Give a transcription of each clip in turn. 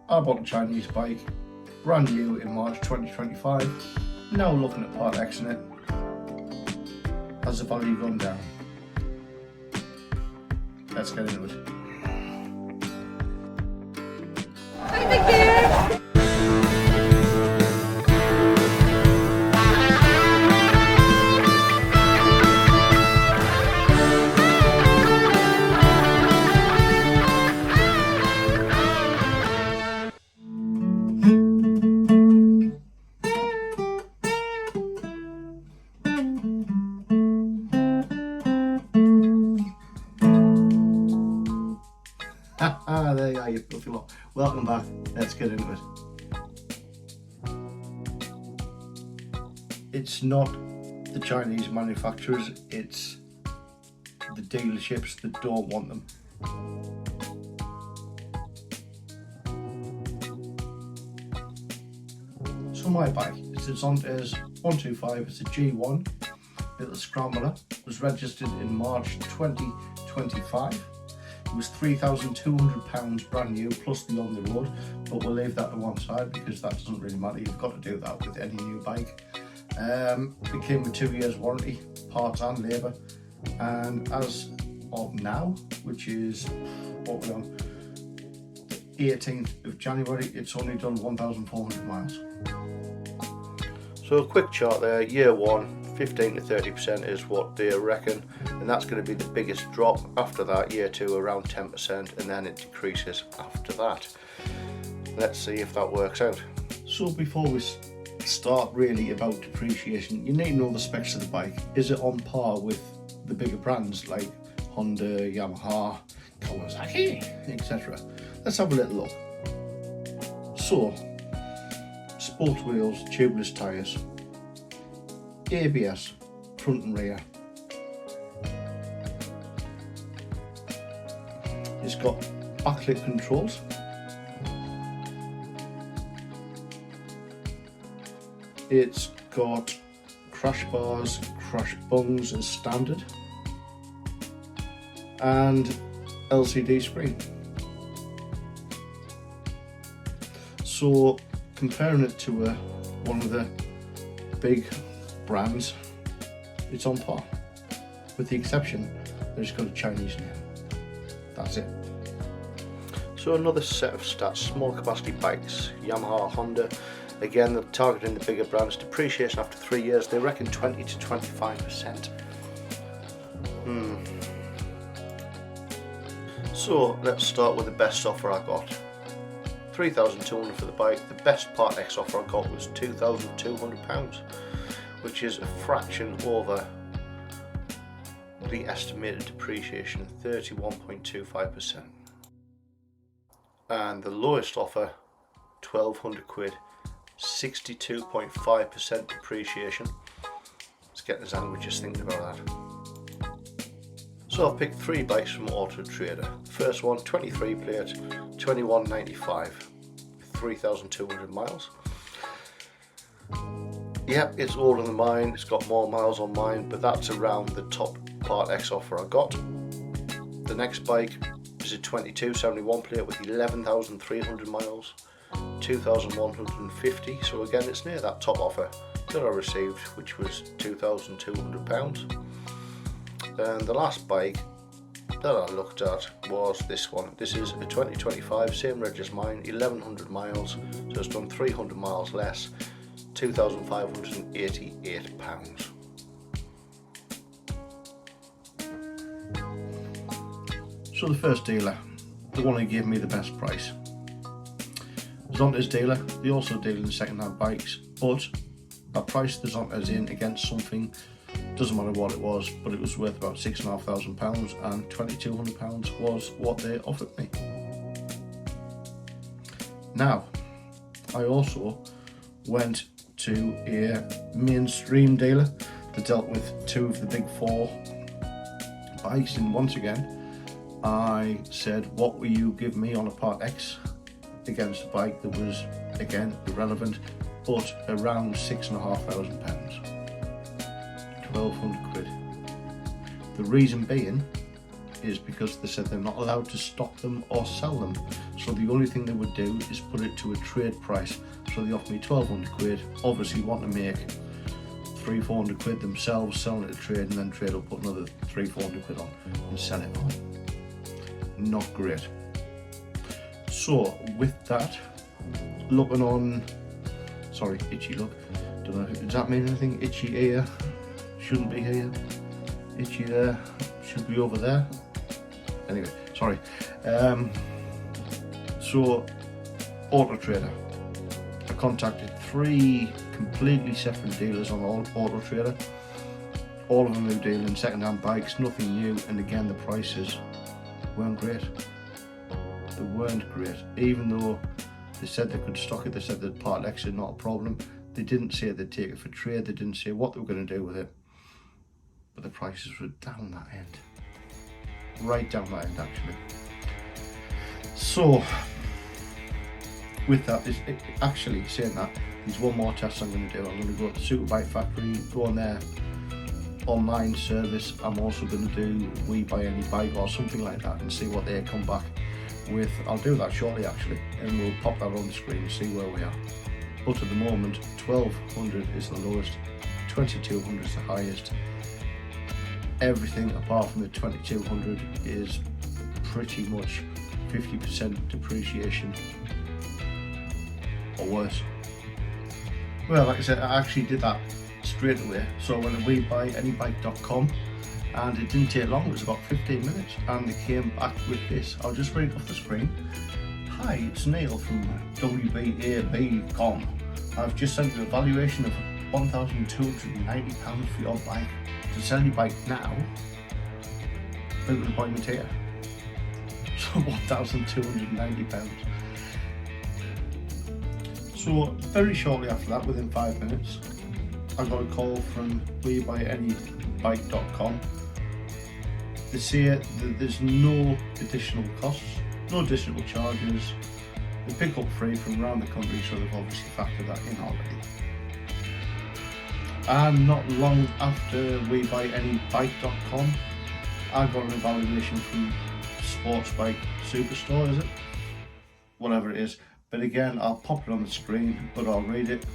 I bought a Chinese bike, brand new in March 2025, now looking at part X in it. Has the value gone down? Let's get into it. Thank you. There you are, you fluffy lot. Welcome back. Let's get into it. It's not the Chinese manufacturers, it's the dealerships that don't want them. So my bike, it's a Honda's 125, it's a G1, little scrambler, was registered in March 2025. It was £3,200 brand new plus the on the road, but we'll leave that to one side because that doesn't really matter. You've got to do that with any new bike. It came with 2 years warranty, parts and labour, and as of now, which is what we're on, the 18th of January, it's only done 1,400 miles. So a quick chart there, year one, 15 to 30% is what they reckon, and that's going to be the biggest drop. After that, year two around 10%, and then it decreases after that. Let's see if that works out. So before we start really about depreciation, you need to know the specs of the bike. Is it on par with the bigger brands like Honda, Yamaha, Kawasaki, etc.? Let's have a little look. So, sport wheels, tubeless tyres, ABS, front and rear. It's got backlit controls. It's got crash bars, crash bungs as standard, and LCD screen. So comparing it to one of the big brands, it's on par, with the exception that it's got a Chinese name. That's it. So another set of stats, small capacity bikes, Yamaha, Honda. Again, they're targeting the bigger brands. Depreciation after 3 years, they reckon 20 to 25%. So let's start with the best offer I got. £3,200 for the bike. The best part X offer I got was £2,200, which is a fraction over the estimated depreciation, 31.25%. And the lowest offer, £1,200, 62.5% depreciation. It's getting us angry just thinking about that. So I've picked 3 bikes from Auto Trader. First one, 23 plate, 2195, 3,200 miles. Yep, it's older than mine, it's got more miles on mine, but that's around the top part X offer I got. The next bike is a 2271 plate with 11,300 miles, 2,150, so again it's near that top offer that I received, which was £2,200. And the last bike that I looked at was this one. This is a 2025, same reg as mine, 1,100 miles, so it's done 300 miles less, £2,588. So the first dealer, the one who gave me the best price, Zonta's dealer. They also deal in second-hand bikes, but I priced the Zonta's in against something, doesn't matter what it was, but it was worth about £6,500, and £2,200 was what they offered me. Now, I also went to a mainstream dealer that dealt with 2 of the big 4 bikes, and once again I said, what will you give me on a part X against a bike that was, again, irrelevant, but around £6,500, £1,200. The reason being is because they said they're not allowed to stock them or sell them. So the only thing they would do is put it to a trade price. So they offered me 1,200 quid, obviously want to make 300-400 quid themselves, selling it to trade, and then trade will put another 300-400 quid on and sell it on. Not great. So with that, looking on, sorry, itchy look, don't know, does that mean anything? Itchy here, shouldn't be here, itchy there, should be over there. Anyway, sorry. So Auto Trader, I contacted 3 completely separate dealers on Auto Trader. All of them who deal in second-hand bikes, nothing new, and again the prices weren't great. They weren't great, even though they said they could stock it. They said that part X is not a problem. They didn't say they'd take it for trade. They didn't say what they were going to do with it. But the prices were down that end, right down that end actually. So with that, actually saying that, there's one more test I'm going to do. I'm going to go to the Superbike Factory, go on their online service. I'm also going to do We Buy Any Bike or something like that and see what they come back with. I'll do that shortly actually, and we'll pop that on the screen and see where we are. But at the moment, 1,200 is the lowest, 2,200 is the highest. Everything apart from the 2,200 is pretty much 50% depreciation or worse. Well, like I said, I actually did that straight away. So I went to WeBuyAnyBike.com and it didn't take long, it was about 15 minutes, and they came back with this. I'll just read it off the screen. Hi, it's Neil from WBAB.com. I've just sent you a valuation of £1,290 for your bike. To sell your bike now, book an appointment here. So £1,290. So very shortly after that, within 5 minutes, I got a call from WeBuyAnyBike.com. They say that there's no additional costs, no additional charges. They pick up free from around the country, so they've obviously factored that in already. And not long after WeBuyAnyBike.com, I got an evaluation from Sports Bike Superstore, is it? Whatever it is. But again, I'll pop it on the screen, but I'll read it.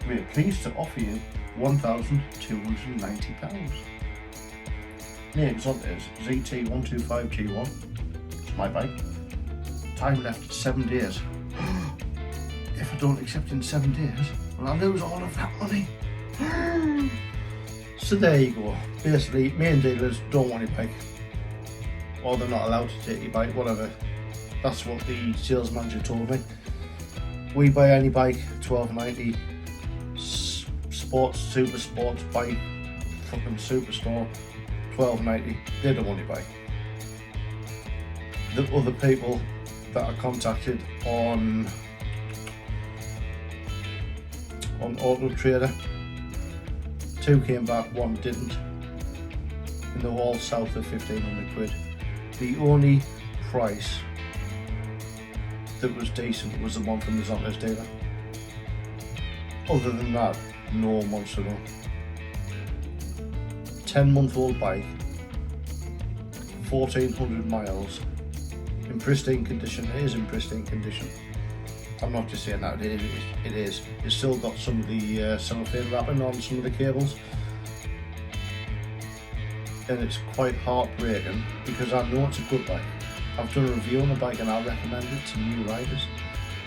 We are pleased to offer you £1,290. Names on it is ZT125G1. It's my bike. Time left 7 days. If I don't accept in 7 days, well, I'll lose all of that money. So there you go. Basically, main dealers don't want your bike, or they're not allowed to take your bike, whatever. That's what the sales manager told me. We Buy Any Bike, £1,290. Super sports bike, fucking Superstore, £1,290. They don't want your bike. The other people that I contacted on Auto Trader, 2 came back, 1 didn't, and they were all south of 1,500 quid. The only price that was decent was the one from the Zonta's dealer. Other than that, no monster no. 10-month-old bike, 1,400 miles, in pristine condition. It is in pristine condition. I'm not just saying that, it is. It's still got some of the cellophane wrapping on some of the cables. And it's quite heartbreaking because I know it's a good bike. I've done a review on the bike and I recommend it to new riders.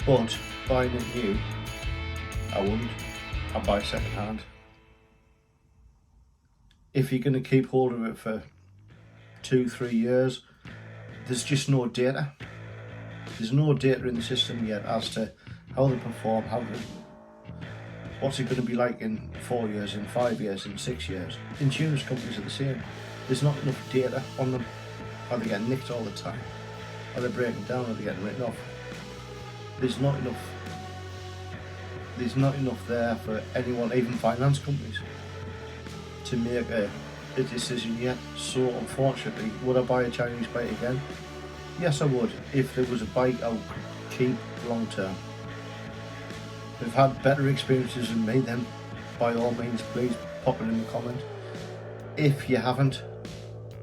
But buying it new, I wouldn't. I'd buy second hand. If you're going to keep hold of it for 2-3 years, there's just no data. There's no data in the system yet as to how they perform, what's it going to be like in 4 years, in 5 years, in 6 years. Insurance companies are the same. There's not enough data on them. Are they getting nicked all the time? Are they breaking down? Are they getting written off? There's not enough there for anyone, even finance companies, to make a decision yet. So unfortunately, would I buy a Chinese bike again? Yes, I would, if there was a bike I would keep long term. If you've had better experiences than me, then by all means please pop it in the comment. If you haven't,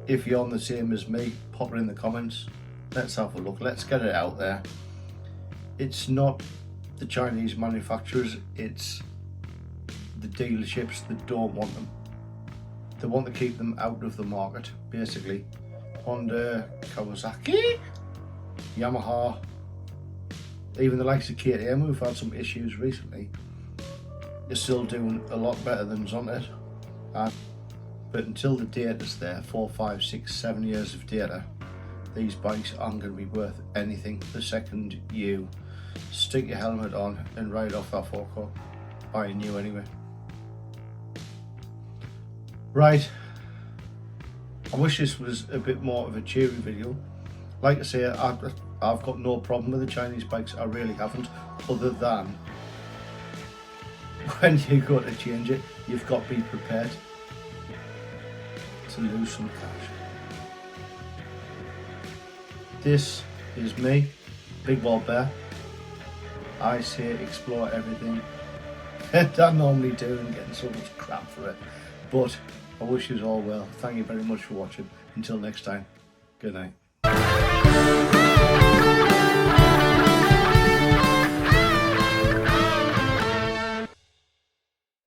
If you're on the same as me, pop it in the comments. Let's have a look. Let's get it out there. It's not the Chinese manufacturers, it's the dealerships that don't want them. They want to keep them out of the market, basically. Honda, Kawasaki, Yamaha, even the likes of KTM, who've had some issues recently, are still doing a lot better than Zonted. But until the data's there, 4, 5, 6, 7 years of data, these bikes aren't going to be worth anything the second you stick your helmet on and ride off that forecourt, buying new anyway. Right, I wish this was a bit more of a cheery video. Like I say, I've got no problem with the Chinese bikes, I really haven't, other than when you go to change it, you've got to be prepared to lose some cash. This is me, Big Bald Bear. I say explore everything that I normally do and getting so much crap for it. But I wish you all well. Thank you very much for watching. Until next time, good night.